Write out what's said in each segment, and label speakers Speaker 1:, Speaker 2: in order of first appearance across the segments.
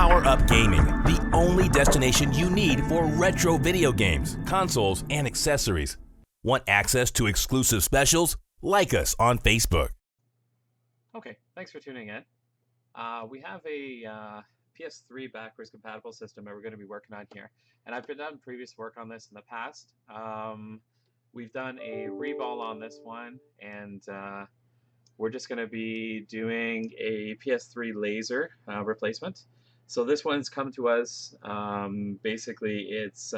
Speaker 1: Power Up Gaming, the only destination you need for retro video games, consoles, and accessories. Want access to exclusive specials? Like us on Facebook.
Speaker 2: Okay, thanks for tuning in. We have a PS3 backwards compatible system that we're going to be working on here. And I've done previous work on this in the past. We've done a reball on this one, and we're just going to be doing a PS3 Laser replacement. So this one's come to us. Basically, it's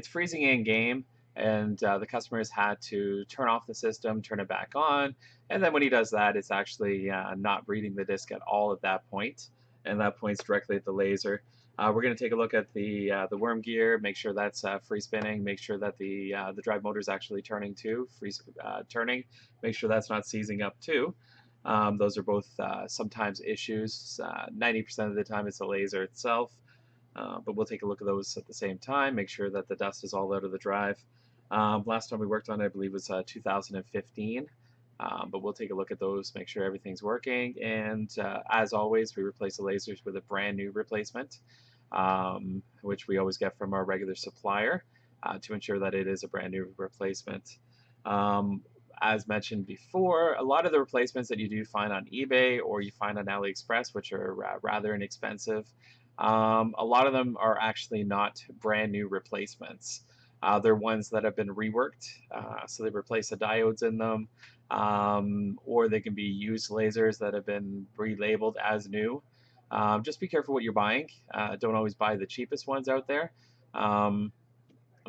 Speaker 2: freezing in game, and the customer's had to turn off the system, turn it back on, and then when he does that, it's actually not reading the disk at all at that point, and that points directly at the laser. We're going to take a look at the worm gear, make sure that's free spinning, make sure that the drive motor is actually turning too, turning, make sure that's not seizing up too. Those are both sometimes issues. 90% of the time it's the laser itself, but we'll take a look at those at the same time, make sure that the dust is all out of the drive. Last time we worked on it, I believe, was 2015. But we'll take a look at those, make sure everything's working, and as always, we replace the lasers with a brand new replacement, which we always get from our regular supplier to ensure that it is a brand new replacement. As mentioned before, a lot of the replacements that you do find on eBay or you find on AliExpress, which are rather inexpensive, a lot of them are actually not brand new replacements. They're ones that have been reworked, so they replace the diodes in them, or they can be used lasers that have been relabeled as new. Just be careful what you're buying. Don't always buy the cheapest ones out there.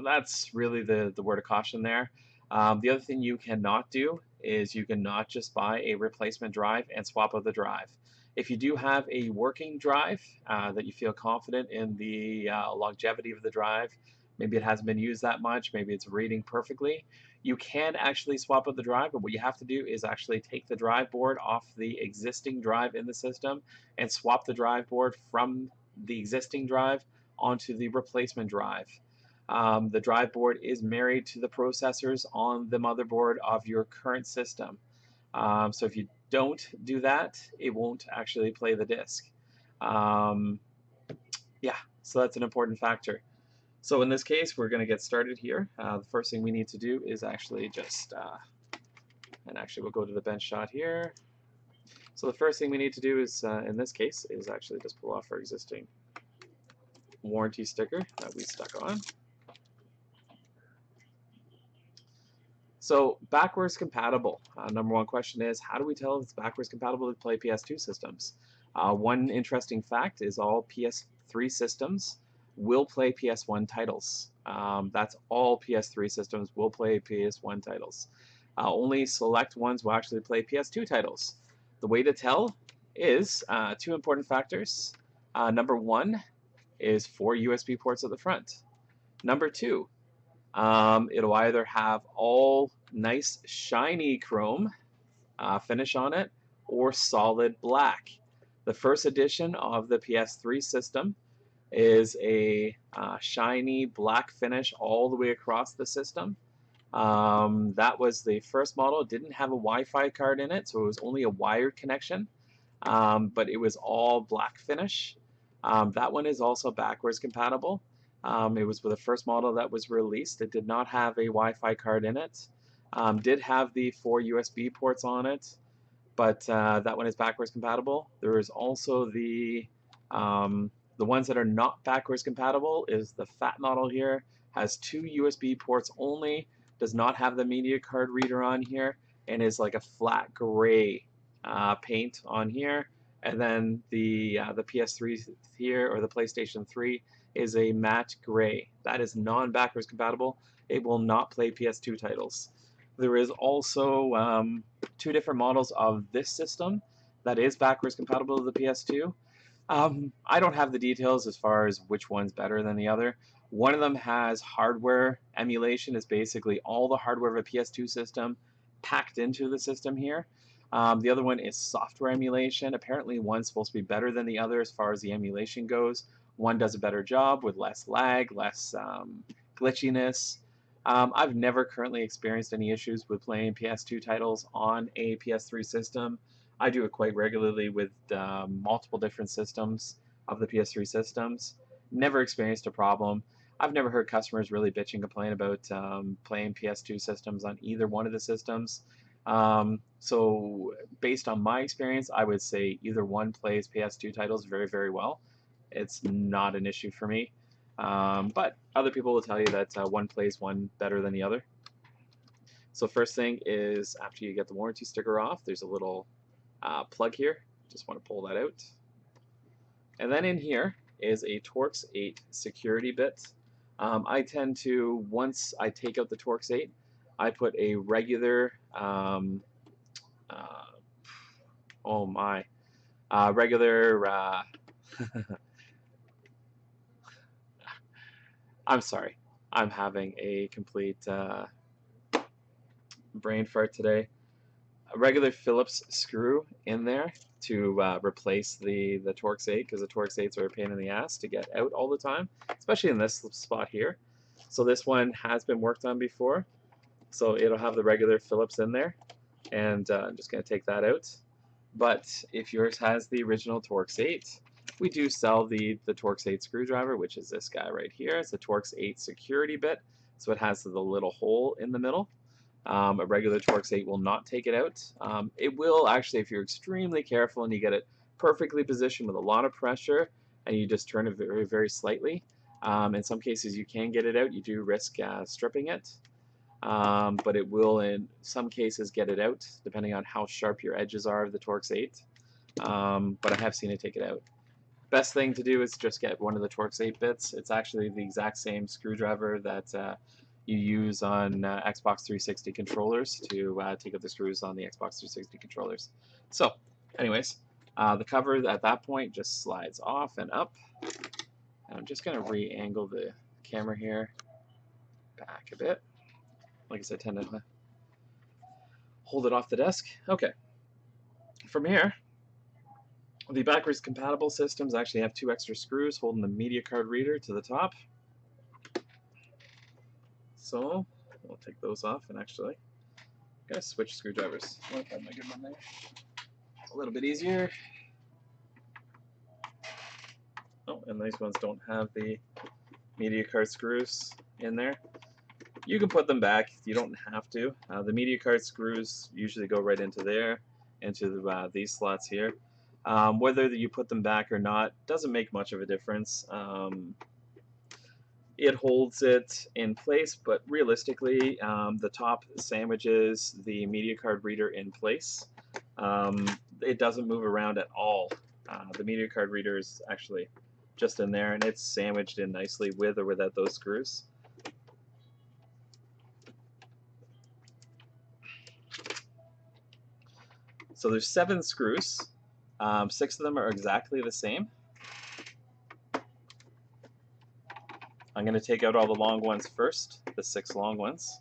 Speaker 2: That's really the word of caution there. The other thing you cannot do is you cannot just buy a replacement drive and swap out the drive. If you do have a working drive that you feel confident in the longevity of the drive, maybe it hasn't been used that much, maybe it's reading perfectly, you can actually swap out the drive, but what you have to do is actually take the drive board off the existing drive in the system and swap the drive board from the existing drive onto the replacement drive. The drive board is married to the processors on the motherboard of your current system. So if you don't do that, it won't actually play the disc. Yeah, so that's an important factor. So in this case, we're going to get started here. The first thing we need to do is actually just, and actually we'll go to the bench shot here. So the first thing we need to do is, in this case, is actually just pull off our existing warranty sticker that we stuck on. So backwards compatible. Number one question is, how do we tell if it's backwards compatible to play PS2 systems? One interesting fact is all PS3 systems will play PS1 titles. That's all PS3 systems will play PS1 titles. Only select ones will actually play PS2 titles. The way to tell is two important factors. Number one is 4 USB ports at the front. Number two, it'll either have all nice shiny chrome finish on it or solid black. The first edition of the PS3 system is a shiny black finish all the way across the system. That was the first model. It didn't have a Wi-Fi card in it, so it was only a wired connection, but it was all black finish. That one is also backwards compatible. It was the first model that was released. It did not have a Wi-Fi card in it. Did have the 4 USB ports on it, but that one is backwards compatible. There is also the ones that are not backwards compatible is the fat model here, has 2 USB ports only, does not have the media card reader on here, and is like a flat gray paint on here. And then the PS3 here, or the PlayStation 3, is a matte gray. That is non-backwards compatible. It will not play PS2 titles. There is also 2 different models of this system that is backwards compatible to the PS2. I don't have the details as far as which one's better than the other. One of them has hardware emulation. It's basically all the hardware of a PS2 system packed into the system here. The other one is software emulation. Apparently one's supposed to be better than the other as far as the emulation goes. One does a better job with less lag, less glitchiness. I've never currently experienced any issues with playing PS2 titles on a PS3 system. I do it quite regularly with multiple different systems. of the PS3 systems. Never experienced a problem. I've never heard customers really bitch and complain about playing PS2 systems on either one of the systems. So based on my experience, I would say either one plays PS2 titles very, very well. It's not an issue for me. But other people will tell you that one plays one better than the other. So first thing is, after you get the warranty sticker off, there's a little plug here. Just want to pull that out. And then in here is a Torx 8 security bit. I tend to, once I take out the Torx 8, I put a regular, oh my, regular, I'm sorry, I'm having a complete brain fart today. A regular Phillips screw in there to replace the Torx 8, because the Torx 8s are a pain in the ass to get out all the time, especially in this spot here. So this one has been worked on before, so it'll have the regular Phillips in there, and I'm just going to take that out. But if yours has the original Torx 8, we do sell the Torx 8 screwdriver, which is this guy right here. It's a Torx 8 security bit, so it has the little hole in the middle. A regular Torx 8 will not take it out. It will actually, if you're extremely careful and you get it perfectly positioned with a lot of pressure and you just turn it very, very slightly. In some cases you can get it out. You do risk stripping it. But it will in some cases get it out depending on how sharp your edges are of the Torx 8. But I have seen it take it out. Best thing to do is just get one of the Torx 8 bits. It's actually the exact same screwdriver that you use on Xbox 360 controllers to take out the screws on the Xbox 360 controllers. So anyways, the cover at that point just slides off and up. And I'm just going to re-angle the camera here back a bit. Like I said, I tend to hold it off the desk. Okay. From here, the backwards compatible systems actually have 2 extra screws holding the media card reader to the top. So we'll take those off, and actually, I'm going to switch screwdrivers. Oh, got my good one there. A little bit easier. Oh, and these ones don't have the media card screws in there. You can put them back. You don't have to. The media card screws usually go right into there, into these slots here. Whether you put them back or not doesn't make much of a difference. It holds it in place, but realistically, the top sandwiches the media card reader in place. It doesn't move around at all. The media card reader is actually just in there, and it's sandwiched in nicely with or without those screws. So there's 7 screws. 6 of them are exactly the same. I'm going to take out all the long ones first, the 6 long ones.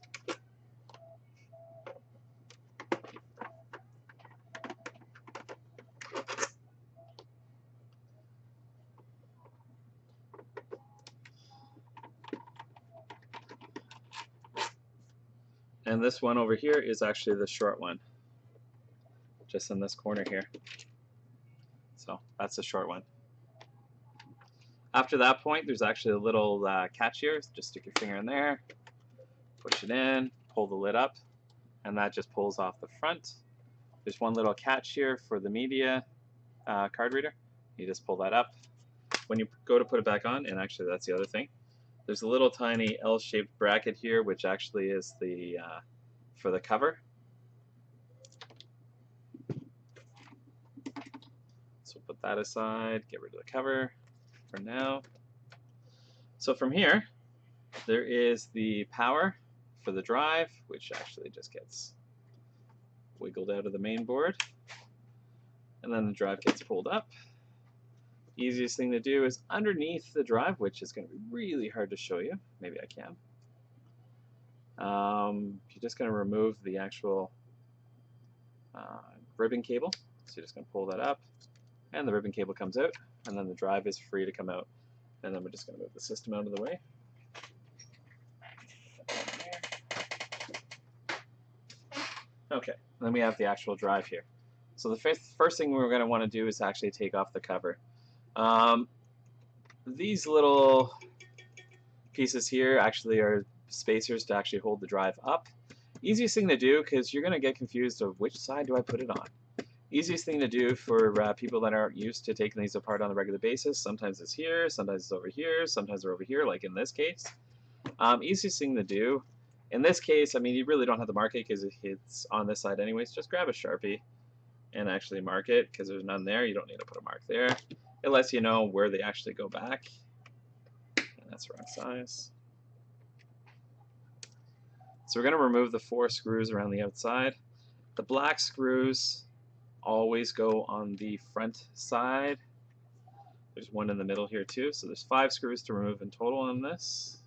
Speaker 2: And this one over here is actually the short one, just in this corner here. So that's the short one. After that point, there's actually a little catch here. Just stick your finger in there, push it in, pull the lid up, and that just pulls off the front. There's one little catch here for the media card reader. You just pull that up. When you go to put it back on, and actually that's the other thing, there's a little tiny L-shaped bracket here, which actually is the for the cover. So put that aside, get rid of the cover for now. So from here, there is the power for the drive, which actually just gets wiggled out of the main board. And then the drive gets pulled up. Easiest thing to do is underneath the drive, which is going to be really hard to show you. Maybe I can. You're just going to remove the actual ribbon cable. So you're just going to pull that up, and the ribbon cable comes out, and then the drive is free to come out. And then we're just going to move the system out of the way. Okay, and then we have the actual drive here. So the first thing we're going to want to do is actually take off the cover. Um, these little pieces here actually are spacers to actually hold the drive up. Easiest thing to do, because you're going to get confused of which side do I put it on. Easiest thing to do for people that aren't used to taking these apart on a regular basis, sometimes it's here, sometimes it's over here, sometimes they're over here, like in this case. Easiest thing to do, in this case, I mean, you really don't have to mark it because it's on this side anyways. Just grab a Sharpie and actually mark it, because there's none there. You don't need to put a mark there. It lets you know where they actually go back. And that's the wrong size. So we're going to remove the 4 screws around the outside. The black screws always go on the front side. There's one in the middle here too, so there's 5 screws to remove in total on this.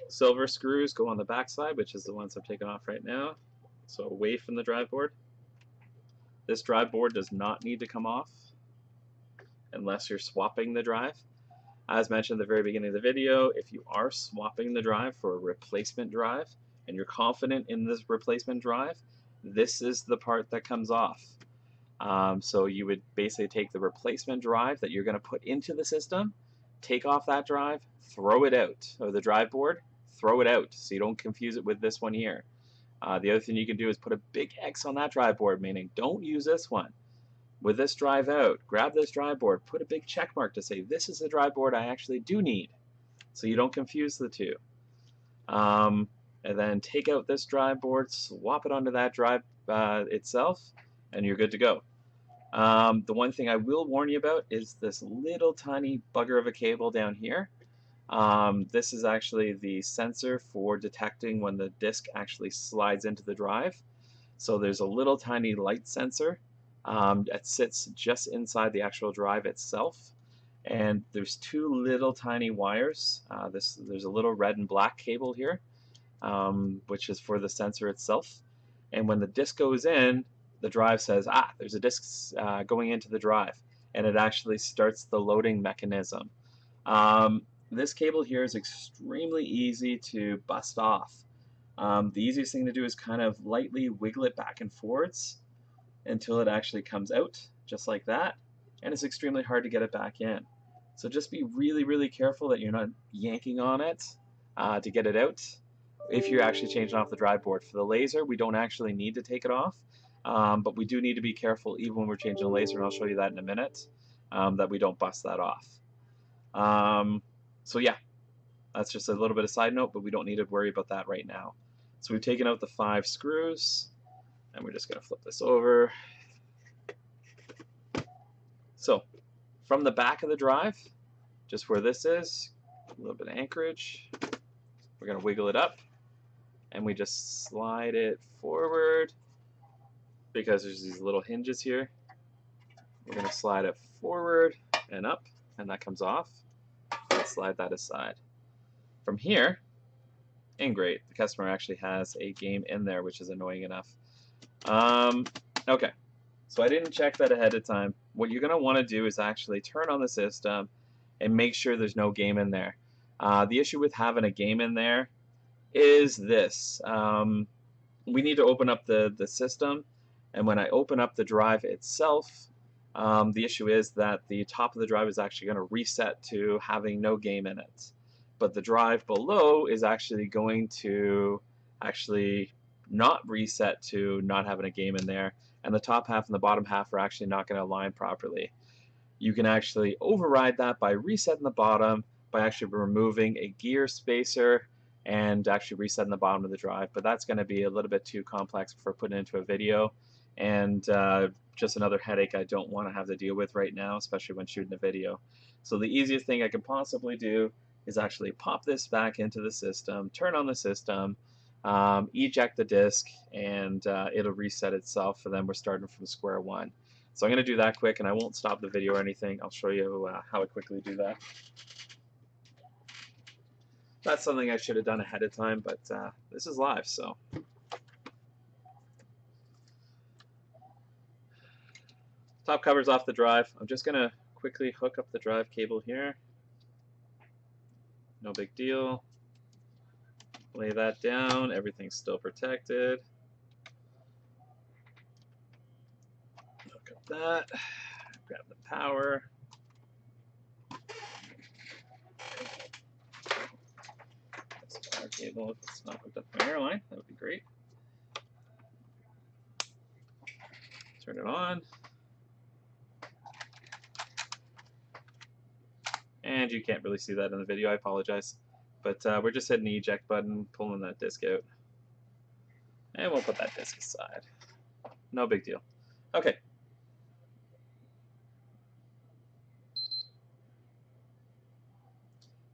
Speaker 2: Silver screws go on the back side, which is the ones I'm taking off right now, so away from the drive board. This drive board does not need to come off unless you're swapping the drive. As mentioned at the very beginning of the video, if you are swapping the drive for a replacement drive and you're confident in this replacement drive, this is the part that comes off. So you would basically take the replacement drive that you're going to put into the system, take off that drive, throw it out, or the drive board, throw it out so you don't confuse it with this one here. The other thing you can do is put a big X on that drive board, meaning don't use this one. With this drive out, grab this drive board, put a big check mark to say this is the drive board I actually do need, so you don't confuse the two. And then take out this drive board, swap it onto that drive itself, and you're good to go. The one thing I will warn you about is this little tiny bugger of a cable down here. This is actually the sensor for detecting when the disk actually slides into the drive. So there's a little tiny light sensor that sits just inside the actual drive itself. And there's 2 little tiny wires. There's a little red and black cable here, which is for the sensor itself. And when the disk goes in, the drive says, there's a disk going into the drive, and it actually starts the loading mechanism. This cable here is extremely easy to bust off. The easiest thing to do is kind of lightly wiggle it back and forwards until it actually comes out, just like that, and it's extremely hard to get it back in. So just be really, really careful that you're not yanking on it to get it out if you're actually changing off the drive board. For the laser, we don't actually need to take it off, but we do need to be careful even when we're changing the laser, and I'll show you that in a minute, that we don't bust that off. So yeah, that's just a little bit of side note, but we don't need to worry about that right now. So we've taken out the 5 screws, and we're just going to flip this over. So from the back of the drive, just where this is, a little bit of anchorage, we're going to wiggle it up, and we just slide it forward because there's these little hinges here. We're going to slide it forward and up, and that comes off. Let's slide that aside. From here, and great, the customer actually has a game in there, which is annoying enough. Okay, so I didn't check that ahead of time. What you're going to want to do is actually turn on the system and make sure there's no game in there. The issue with having a game in there is this. We need to open up the system, and when I open up the drive itself, the issue is that the top of the drive is actually going to reset to having no game in it. But the drive below is actually going to not reset to not having a game in there, and the top half and the bottom half are actually not going to align properly. You can actually override that by resetting the bottom, by actually removing a gear spacer and actually resetting the bottom of the drive, but that's going to be a little bit too complex for putting into a video, and just another headache I don't want to have to deal with right now, especially when shooting a video. So the easiest thing I can possibly do is actually pop this back into the system, turn on the system, eject the disk, and it'll reset itself, and then we're starting from square one. So I'm going to do that quick, and I won't stop the video or anything. I'll show you how I quickly do that. That's something I should have done ahead of time, but this is live, so. Top cover's off the drive. I'm just going to quickly hook up the drive cable here. no big deal. Lay that down, everything's still protected. Hook up that, grab the power. That's the power cable. If it's not hooked up to my airline, that would be great. Turn it on. And you can't really see that in the video, I apologize. But we're just hitting the eject button, pulling that disc out. And we'll put that disc aside. No big deal. Okay.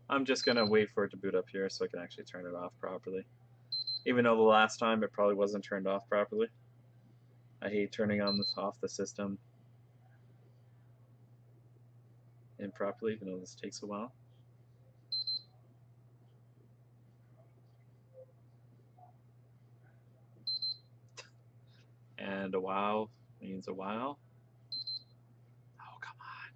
Speaker 2: I'm just going to wait for it to boot up here so I can actually turn it off properly. Even though the last time it probably wasn't turned off properly. I hate turning on off the system improperly, even though this takes a while. And a while means a while. Oh, come on.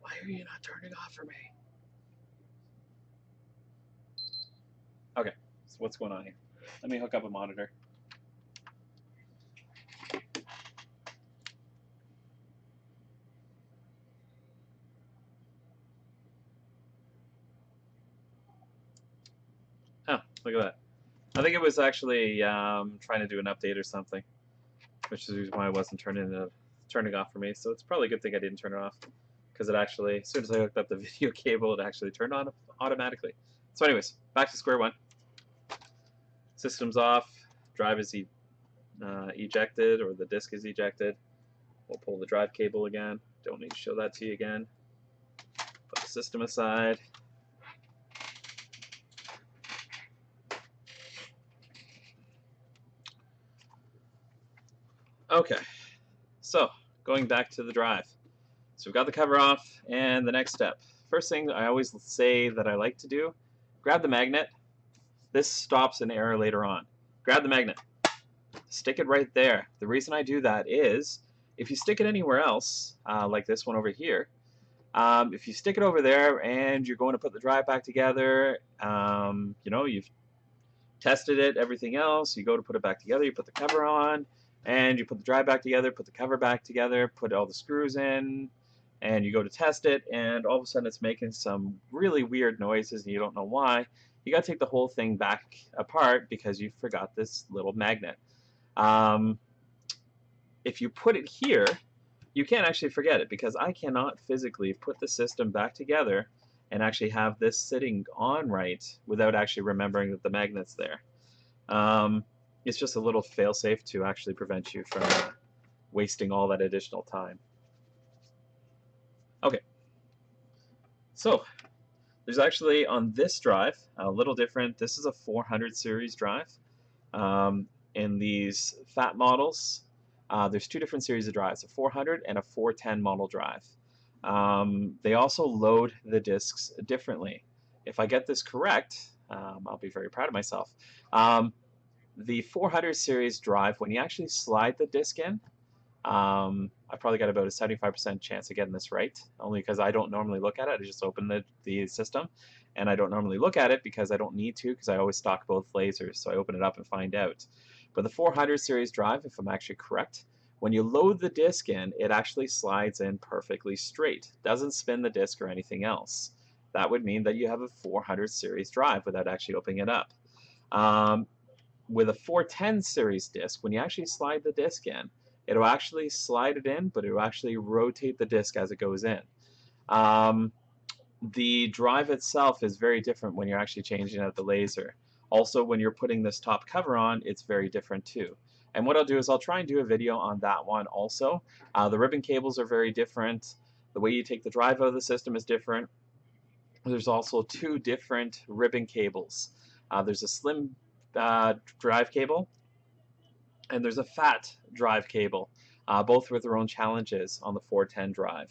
Speaker 2: Why are you not turning off for me? Okay, so what's going on here? Let me hook up a monitor. Oh, look at that. I think it was actually trying to do an update or something, which is the reason why it wasn't turning off for me. So it's probably a good thing I didn't turn it off, because it actually, as soon as I hooked up the video cable, it actually turned on automatically. So anyways, back to square one. System's off, drive is ejected, or the disk is ejected. We'll pull the drive cable again. Don't need to show that to you again. Put the system aside. Okay, so going back to the drive. So we've got the cover off, and the next step. First thing I always say that I like to do, grab the magnet. This stops an error later on. Grab the magnet. Stick it right there. The reason I do that is, if you stick it anywhere else, like this one over here, if you stick it over there and you're going to put the drive back together, you know, you've tested it, everything else, you go to put it back together, you put the cover on, and you put the drive back together, put the cover back together, put all the screws in, and you go to test it, and all of a sudden it's making some really weird noises and you don't know why. You got to take the whole thing back apart because you forgot this little magnet. If you put it here, you can't actually forget it, because I cannot physically put the system back together and actually have this sitting on right without actually remembering that the magnet's there. It's just a little fail-safe to actually prevent you from wasting all that additional time. Okay, so there's actually on this drive a little different. This is a 400 series drive. In these fat models, there's two different series of drives, a 400 and a 410 model drive. They also load the discs differently. If I get this correct, I'll be very proud of myself. The 400 series drive, when you actually slide the disc in, I probably got about a 75% chance of getting this right, only because I don't normally look at it. I just open the system, and I don't normally look at it because I don't need to, because I always stock both lasers, so I open it up and find out. But the 400 series drive, if I'm actually correct, when you load the disc in, it actually slides in perfectly straight. Doesn't spin the disc or anything else. That would mean that you have a 400 series drive without actually opening it up. With a 410 series disc, when you actually slide the disc in, it'll actually slide it in, but it'll actually rotate the disc as it goes in. The drive itself is very different when you're actually changing out the laser. Also, when you're putting this top cover on, it's very different too. And what I'll do is I'll try and do a video on that one also. The ribbon cables are very different. The way you take the drive out of the system is different. There's also two different ribbon cables. There's a slim drive cable, and there's a fat drive cable, both with their own challenges on the 410 drive.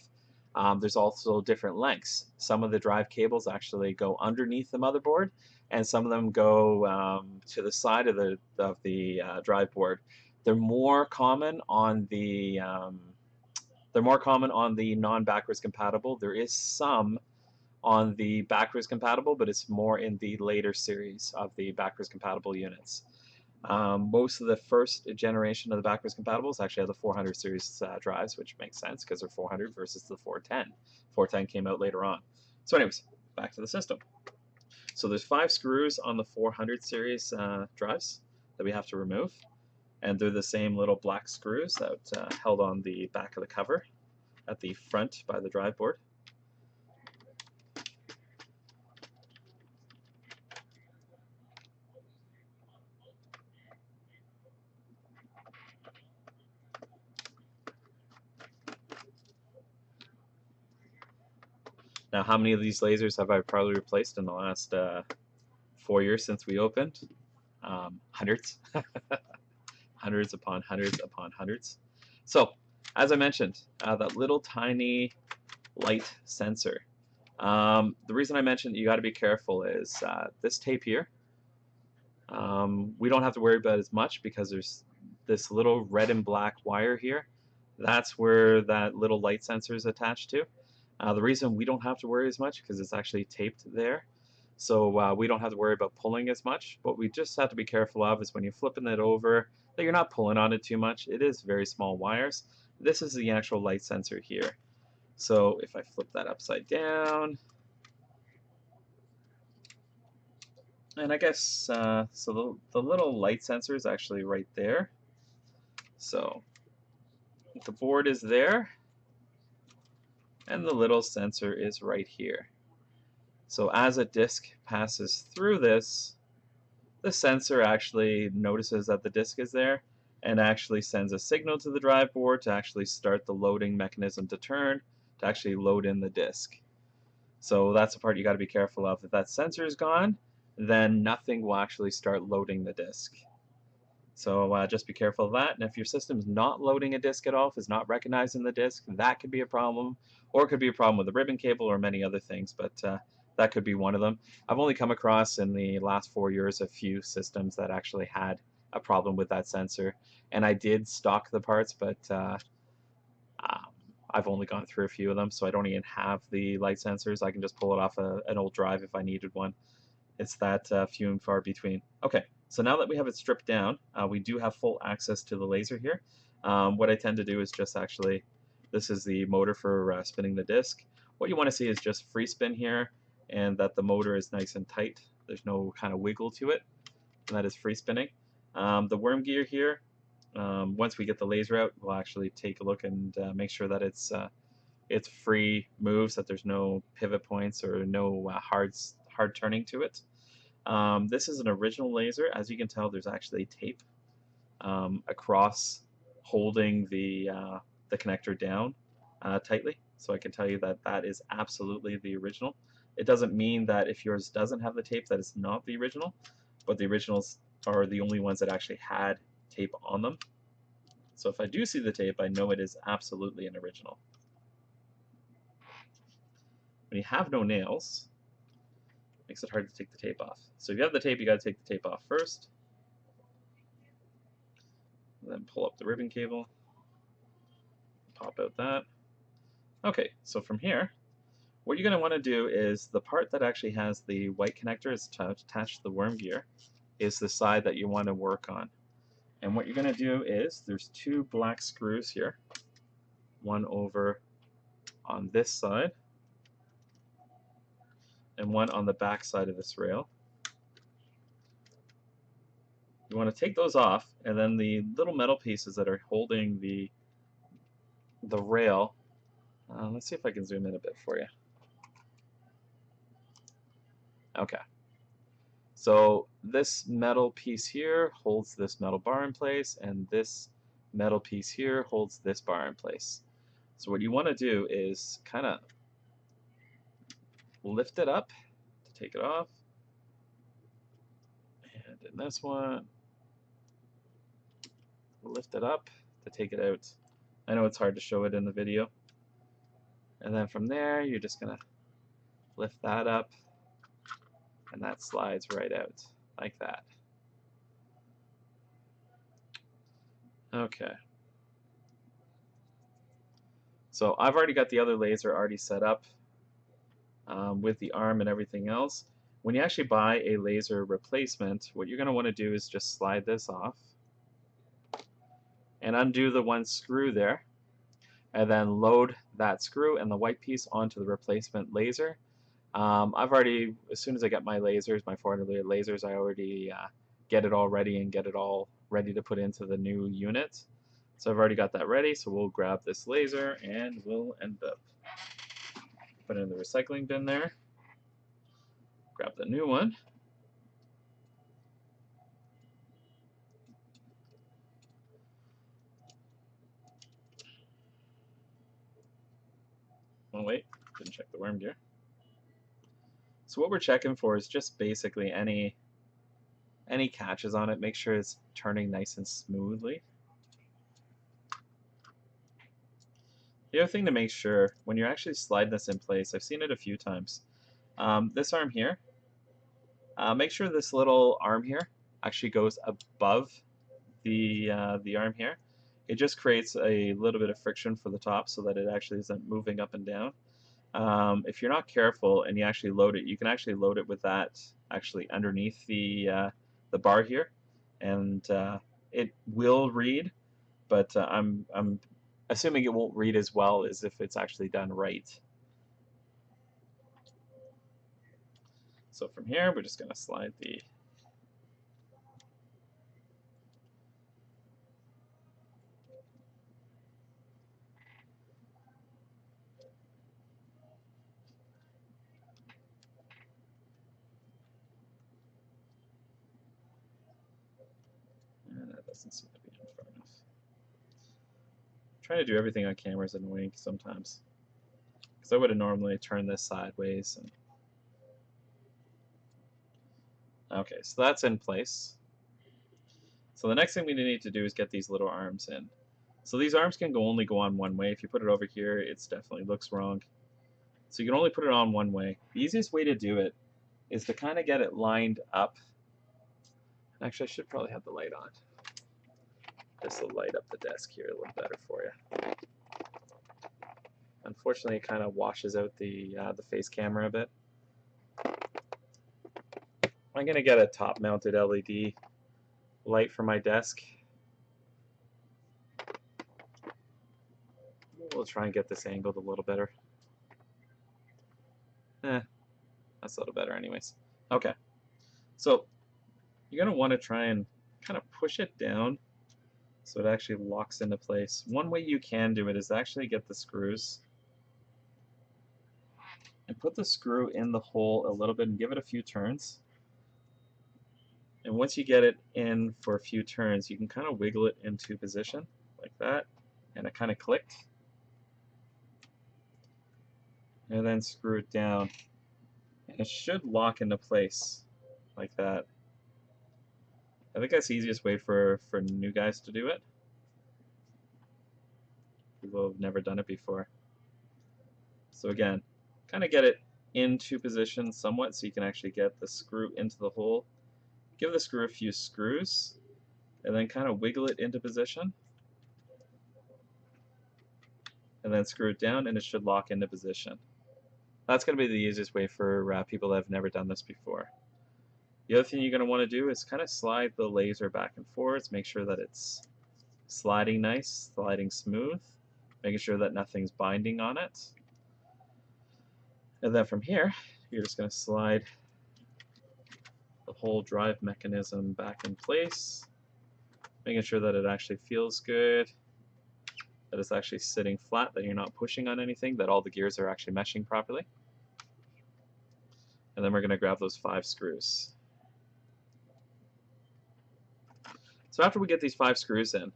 Speaker 2: There's also different lengths. Some of the drive cables actually go underneath the motherboard, and some of them go to the side of the drive board. They're more common on the non-backwards compatible. There is some on the backwards compatible, but it's more in the later series of the backwards compatible units. Most of the first generation of the backwards compatibles actually have the 400 series drives, which makes sense because they're 400 versus the 410. 410 came out later on. So anyways, back to the system. So there's 5 screws on the 400 series drives that we have to remove, and they're the same little black screws that held on the back of the cover at the front by the drive board. Now, how many of these lasers have I probably replaced in the last 4 years since we opened? Hundreds. Hundreds upon hundreds upon hundreds. So, as I mentioned, that little tiny light sensor. The reason I mentioned you got to be careful is this tape here. We don't have to worry about as much because there's this little red and black wire here. That's where that little light sensor is attached to. The reason we don't have to worry as much because it's actually taped there. So we don't have to worry about pulling as much. What we just have to be careful of is when you're flipping it over, that you're not pulling on it too much. It is very small wires. This is the actual light sensor here. So if I flip that upside down, and I guess, so the little light sensor is actually right there. So the board is there, and the little sensor is right here. So as a disk passes through this, the sensor actually notices that the disk is there and actually sends a signal to the drive board to actually start the loading mechanism to turn to actually load in the disk. So that's the part you got to be careful of. If that sensor is gone, then nothing will actually start loading the disk. So just be careful of that. And if your system is not loading a disk at all, if it's not recognizing the disk, that could be a problem. Or it could be a problem with the ribbon cable or many other things, but that could be one of them. I've only come across in the last 4 years a few systems that actually had a problem with that sensor. And I did stock the parts, but I've only gone through a few of them, so I don't even have the light sensors. I can just pull it off an old drive if I needed one. It's that few and far between. Okay, so now that we have it stripped down, we do have full access to the laser here. What I tend to do is just actually, this is the motor for spinning the disc. What you want to see is just free spin here, and that the motor is nice and tight. There's no kind of wiggle to it, and that is free spinning. The worm gear here, once we get the laser out, we'll actually take a look and make sure that it's free moves, that there's no pivot points or no hard turning to it. This is an original laser. As you can tell, there's actually tape across holding the connector down tightly. So I can tell you that that is absolutely the original. It doesn't mean that if yours doesn't have the tape that it's not the original, but the originals are the only ones that actually had tape on them. So if I do see the tape, I know it is absolutely an original. When you have no nails, it makes it hard to take the tape off. So if you have the tape, you got to take the tape off first. And then pull up the ribbon cable. Pop out that. Okay, so from here, what you're going to want to do is the part that actually has the white connector is attached to the worm gear is the side that you want to work on. And what you're going to do is there's 2 black screws here, one over on this side and one on the back side of this rail. You want to take those off, and then the little metal pieces that are holding the rail, let's see if I can zoom in a bit for you. Okay. So this metal piece here holds this metal bar in place, and this metal piece here holds this bar in place. So what you want to do is kind of lift it up to take it off. And in this one, lift it up to take it out. I know it's hard to show it in the video. And then from there, you're just going to lift that up and that slides right out like that. Okay. So I've already got the other laser already set up with the arm and everything else. When you actually buy a laser replacement, what you're going to want to do is just slide this off and undo the one screw there, and then load that screw and the white piece onto the replacement laser. I've already, as soon as I get my lasers, my 400 lasers, I already get it all ready and get it all ready to put into the new unit. So I've already got that ready, so we'll grab this laser and we'll end up put it in the recycling bin there. Grab the new one. Oh wait, didn't check the worm gear. So what we're checking for is just basically any catches on it. Make sure it's turning nice and smoothly. The other thing to make sure when you're actually sliding this in place, I've seen it a few times. This arm here, make sure this little arm here actually goes above the arm here. It just creates a little bit of friction for the top so that it actually isn't moving up and down. If you're not careful and you actually load it, you can actually load it with that actually underneath the bar here, and it will read, but I'm assuming it won't read as well as if it's actually done right. So from here, we're just going to slide the that doesn't seem to be in far enough. Trying to do everything on camera is annoying sometimes, because I would have normally turned this sideways. Okay, so that's in place. So the next thing we need to do is get these little arms in. So these arms can only go on one way. If you put it over here, it definitely looks wrong. So you can only put it on one way. The easiest way to do it is to kind of get it lined up. Actually, I should probably have the light on. This will light up the desk here a little better for you. Unfortunately, it kind of washes out the face camera a bit. I'm going to get a top-mounted LED light for my desk. We'll try and get this angled a little better. That's a little better anyways. Okay, so you're going to want to try and kind of push it down so it actually locks into place. One way you can do it is actually get the screws and put the screw in the hole a little bit and give it a few turns. And once you get it in for a few turns, you can kind of wiggle it into position like that, and it kind of clicked. And then screw it down. And it should lock into place like that. I think that's the easiest way for new guys to do it. People have never done it before. So again, kind of get it into position somewhat so you can actually get the screw into the hole. Give the screw a few screws and then kind of wiggle it into position. And then screw it down and it should lock into position. That's going to be the easiest way for people that have never done this before. The other thing you're going to want to do is kind of slide the laser back and forth, make sure that it's sliding nice, sliding smooth, making sure that nothing's binding on it. And then from here, you're just going to slide the whole drive mechanism back in place, making sure that it actually feels good, that it's actually sitting flat, that you're not pushing on anything, that all the gears are actually meshing properly. And then we're going to grab those 5 screws. So after we get these 5 screws in,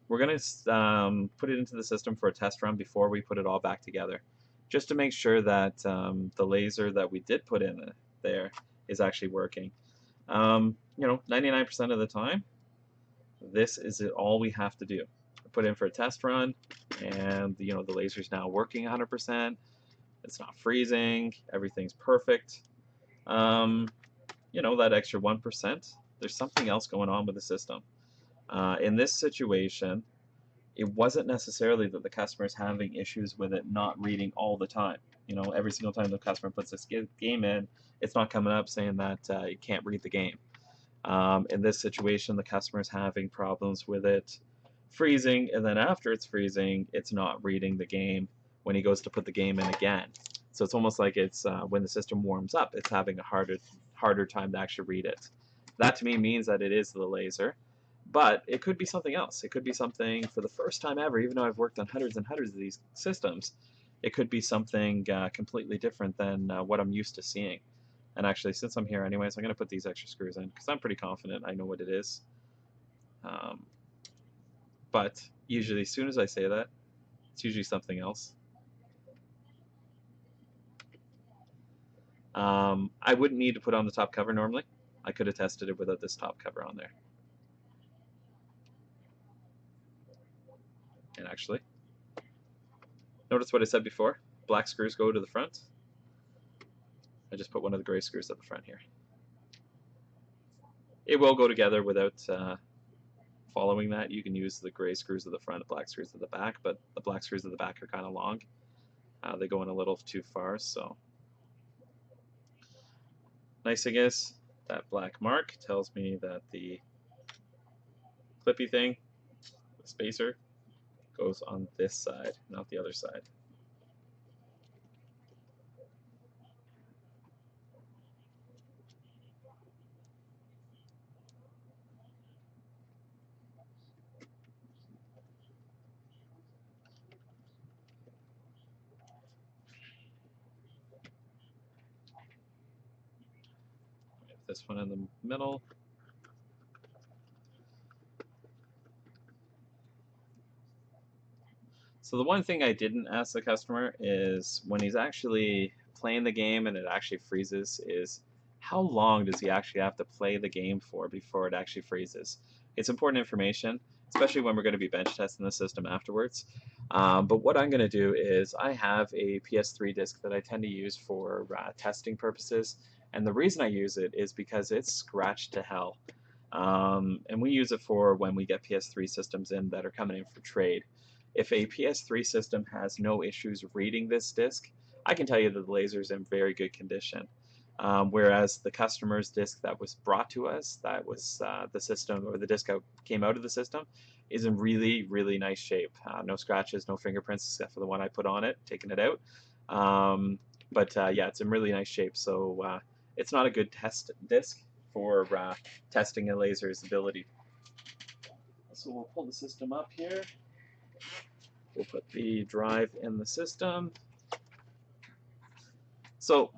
Speaker 2: we're going to put it into the system for a test run before we put it all back together, just to make sure that the laser that we did put in there is actually working. You know, 99% of the time, this is all we have to do. Put in for a test run, and you know the laser's now working 100%. It's not freezing. Everything's perfect. you know, that extra 1%, there's something else going on with the system. In this situation, it wasn't necessarily that the customer is having issues with it not reading all the time. You know, every single time the customer puts this game in, it's not coming up saying that it can't read the game. In this situation, the customer is having problems with it freezing, and then after it's freezing, it's not reading the game when he goes to put the game in again. So it's almost like it's when the system warms up, it's having a harder time to actually read it. That to me means that it is the laser, but it could be something else. It could be something for the first time ever, even though I've worked on hundreds and hundreds of these systems, it could be something completely different than what I'm used to seeing. And actually, since I'm here anyways, I'm going to put these extra screws in because I'm pretty confident I know what it is. But usually, as soon as I say that, it's usually something else. I wouldn't need to put on the top cover normally. I could have tested it without this top cover on there. And actually, notice what I said before. Black screws go to the front. I just put one of the gray screws at the front here. It will go together without following that. You can use the gray screws at the front, the black screws at the back, but the black screws at the back are kind of long. They go in a little too far, so. Nice thing is, that black mark tells me that the clippy thing, the spacer, goes on this side, not the other side. This one in the middle. So the one thing I didn't ask the customer is when he's actually playing the game and it actually freezes is how long does he actually have to play the game for before it actually freezes? It's important information, especially when we're going to be bench testing the system afterwards. But what I'm going to do is I have a PS3 disc that I tend to use for testing purposes. And the reason I use it is because it's scratched to hell. And we use it for when we get PS3 systems in that are coming in for trade. If a PS3 system has no issues reading this disc, I can tell you that the laser is in very good condition. Whereas the customer's disc that was brought to us, that was the system, or the disc that came out of the system, is in really, really nice shape. No scratches, no fingerprints, except for the one I put on it, taking it out. Yeah, it's in really nice shape. So it's not a good test disc for testing a laser's ability. So we'll pull the system up here. We'll put the drive in the system. So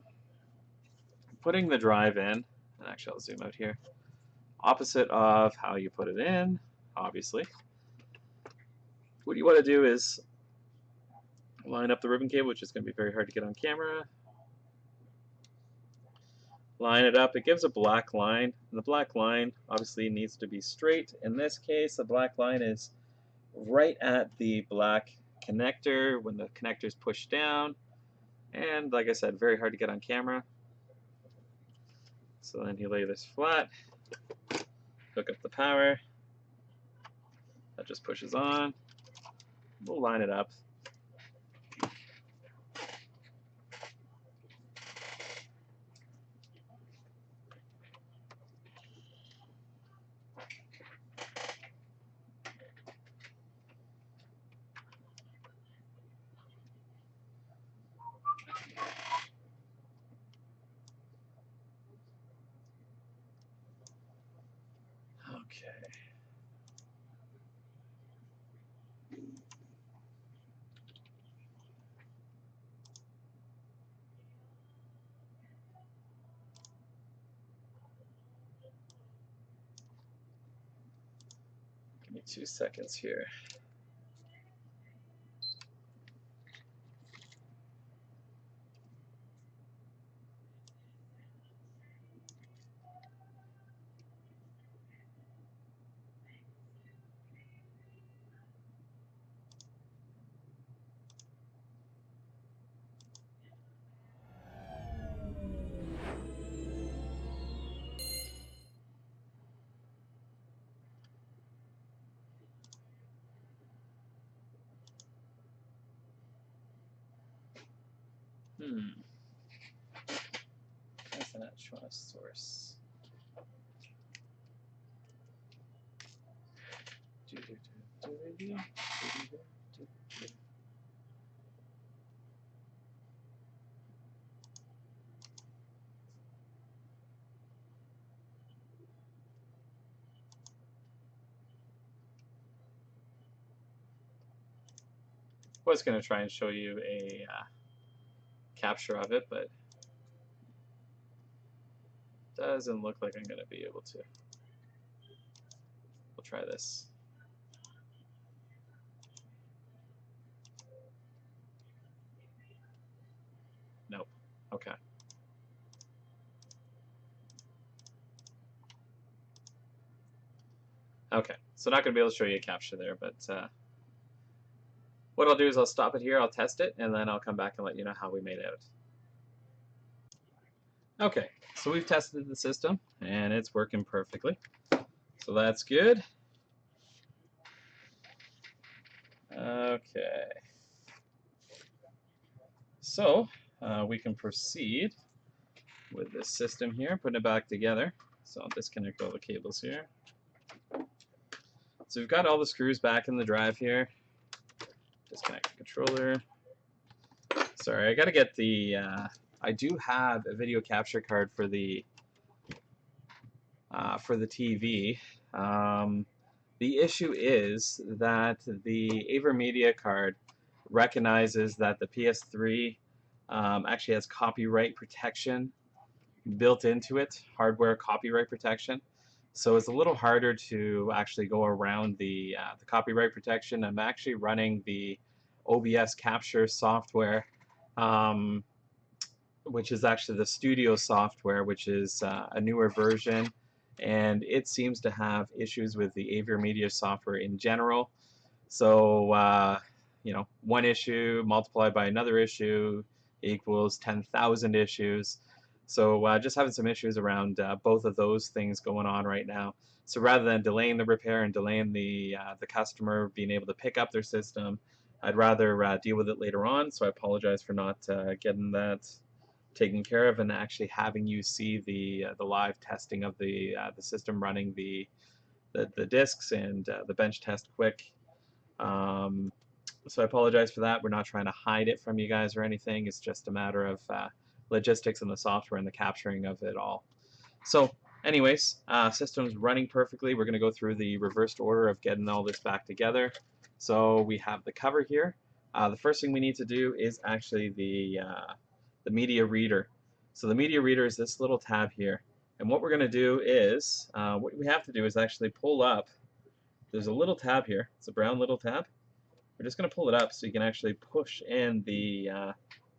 Speaker 2: putting the drive in, and actually I'll zoom out here, opposite of how you put it in, obviously. What you want to do is line up the ribbon cable, which is going to be very hard to get on camera. Line it up. It gives a black line, and the black line obviously needs to be straight. In this case, the black line is right at the black connector when the connector is pushed down, and like I said, very hard to get on camera. So then you lay this flat, hook up the power, that just pushes on. We'll line it up. Okay. Give me 2 seconds here. That's not showing a source. Was going to try and show you a capture of it, but doesn't look like I'm going to be able to. We'll try this. Nope. Okay. Okay, so not going to be able to show you a capture there, but what I'll do is I'll stop it here, I'll test it, and then I'll come back and let you know how we made out. Okay, so we've tested the system, and it's working perfectly. So that's good. Okay. So we can proceed with this system here, putting it back together. So I'll disconnect all the cables here. So we've got all the screws back in the drive here. Disconnect the controller. Sorry, I got to get the. I do have a video capture card for the TV. The issue is that the AverMedia card recognizes that the PS3 actually has copyright protection built into it, hardware copyright protection. So it's a little harder to actually go around the copyright protection. I'm actually running the OBS capture software, which is actually the studio software, which is a newer version, and it seems to have issues with the AverMedia software in general. So you know, one issue multiplied by another issue equals 10,000 issues. So just having some issues around both of those things going on right now. So rather than delaying the repair and delaying the customer being able to pick up their system, I'd rather deal with it later on. So I apologize for not getting that taken care of and actually having you see the live testing of the system running the discs and the bench test quick. So I apologize for that. We're not trying to hide it from you guys or anything. It's just a matter of logistics and the software and the capturing of it all. So anyways, system's running perfectly. We're going to go through the reversed order of getting all this back together. So we have the cover here. The first thing we need to do is actually the media reader. So the media reader is this little tab here. And what we're going to do is, what we have to do is actually pull up. There's a little tab here. It's a brown little tab. We're just going to pull it up so you can actually push in the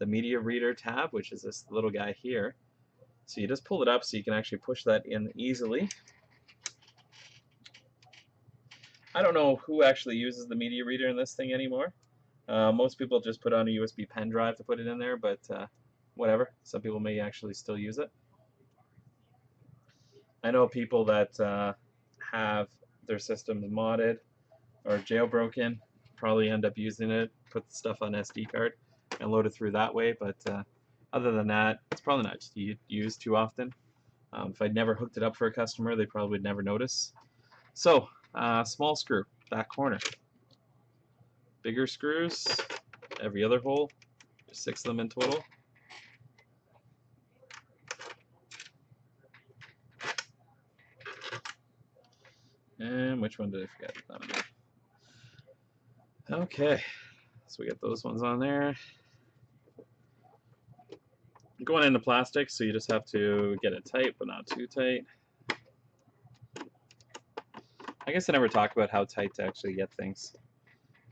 Speaker 2: media reader tab, which is this little guy here. So you just pull it up so you can actually push that in easily. I don't know who actually uses the media reader in this thing anymore. Most people just put on a USB pen drive to put it in there, but whatever. Some people may actually still use it. I know people that have their systems modded or jailbroken probably end up using it, put the stuff on SD card and load it through that way, but other than that, it's probably not used too often. If I'd never hooked it up for a customer, they probably would never notice. So, small screw, back corner. Bigger screws, every other hole. There's 6 of them in total. And which one did I forget? Okay, so we got those ones on there. Going into plastic, so you just have to get it tight, but not too tight. I guess I never talk about how tight to actually get things.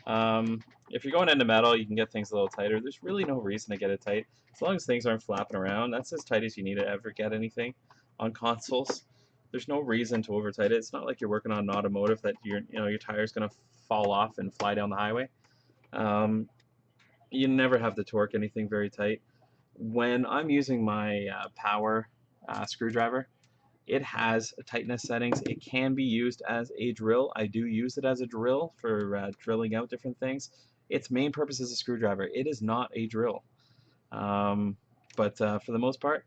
Speaker 2: If you're going into metal, you can get things a little tighter. There's really no reason to get it tight. As long as things aren't flapping around, that's as tight as you need to ever get anything on consoles. There's no reason to over tight it. It's not like you're working on an automotive that your tire's going to fall off and fly down the highway. You never have to torque anything very tight. When I'm using my power screwdriver, it has tightness settings. It can be used as a drill. I do use it as a drill for drilling out different things. Its main purpose is a screwdriver. It is not a drill. But for the most part,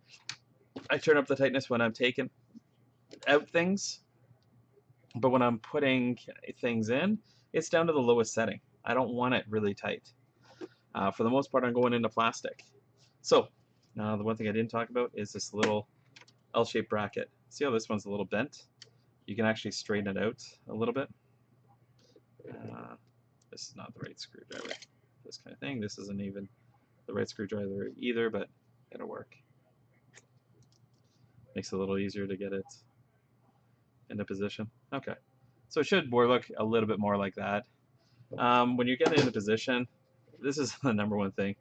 Speaker 2: I turn up the tightness when I'm taking out things, but when I'm putting things in, it's down to the lowest setting. I don't want it really tight. For the most part, I'm going into plastic. So the one thing I didn't talk about is this little L-shaped bracket. See how this one's a little bent? You can actually straighten it out a little bit. This is not the right screwdriver. This kind of thing. This isn't even the right screwdriver either, but it'll work. Makes it a little easier to get it into position. Okay, so it should look a little bit more like that. When you get it into position, this is the number one thing.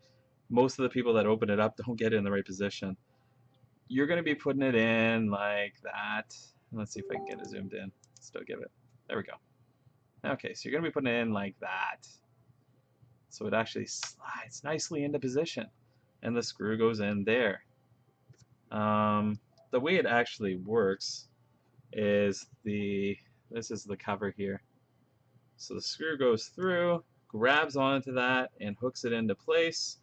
Speaker 2: Most of the people that open it up don't get it in the right position. You're going to be putting it in like that. Let's see if I can get it zoomed in. Still give it. There we go. Okay, so you're going to be putting it in like that. So it actually slides nicely into position. And the screw goes in there. The way it actually works is this is the cover here. So the screw goes through, grabs onto that, and hooks it into place.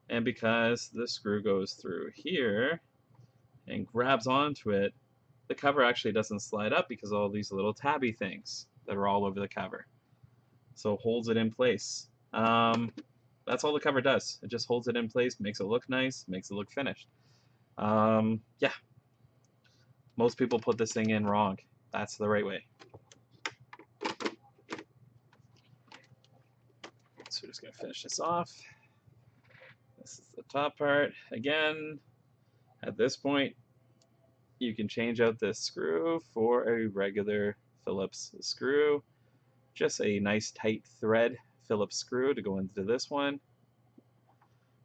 Speaker 2: And because the screw goes through here and grabs onto it, the cover actually doesn't slide up because of all these little tabby things that are all over the cover. So it holds it in place. That's all the cover does. It just holds it in place, makes it look nice, makes it look finished. Yeah. Most people put this thing in wrong. That's the right way. So we're just going to finish this off. This is the top part. Again, at this point, you can change out this screw for a regular Phillips screw. Just a nice tight thread Phillips screw to go into this one.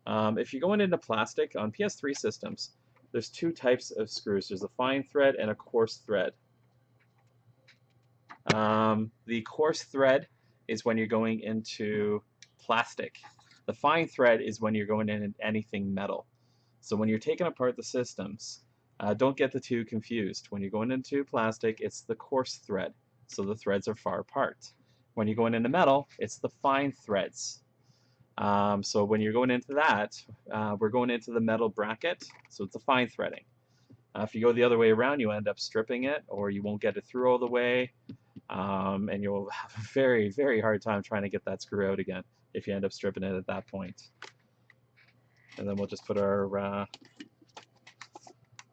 Speaker 2: If you're going into plastic, on PS3 systems, there's two types of screws. There's a fine thread and a coarse thread. The coarse thread is when you're going into plastic. The fine thread is when you're going into anything metal. So when you're taking apart the systems, don't get the two confused. When you're going into plastic, it's the coarse thread. So the threads are far apart. When you're going into metal, it's the fine threads. So when you're going into that, we're going into the metal bracket, so it's a fine threading. If you go the other way around, you end up stripping it, or you won't get it through all the way, and you'll have a very, very hard time trying to get that screw out again if you end up stripping it at that point. And then we'll just put our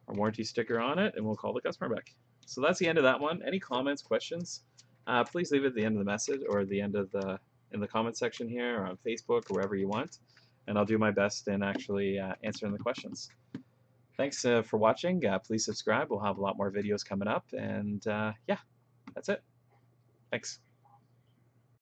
Speaker 2: warranty sticker on it, and we'll call the customer back. So that's the end of that one. Any comments, questions? Please leave it at the end of the message or at the end of in the comment section here or on Facebook or wherever you want, and I'll do my best in actually answering the questions. Thanks for watching. Please subscribe. We'll have a lot more videos coming up, and yeah, that's it. Thanks.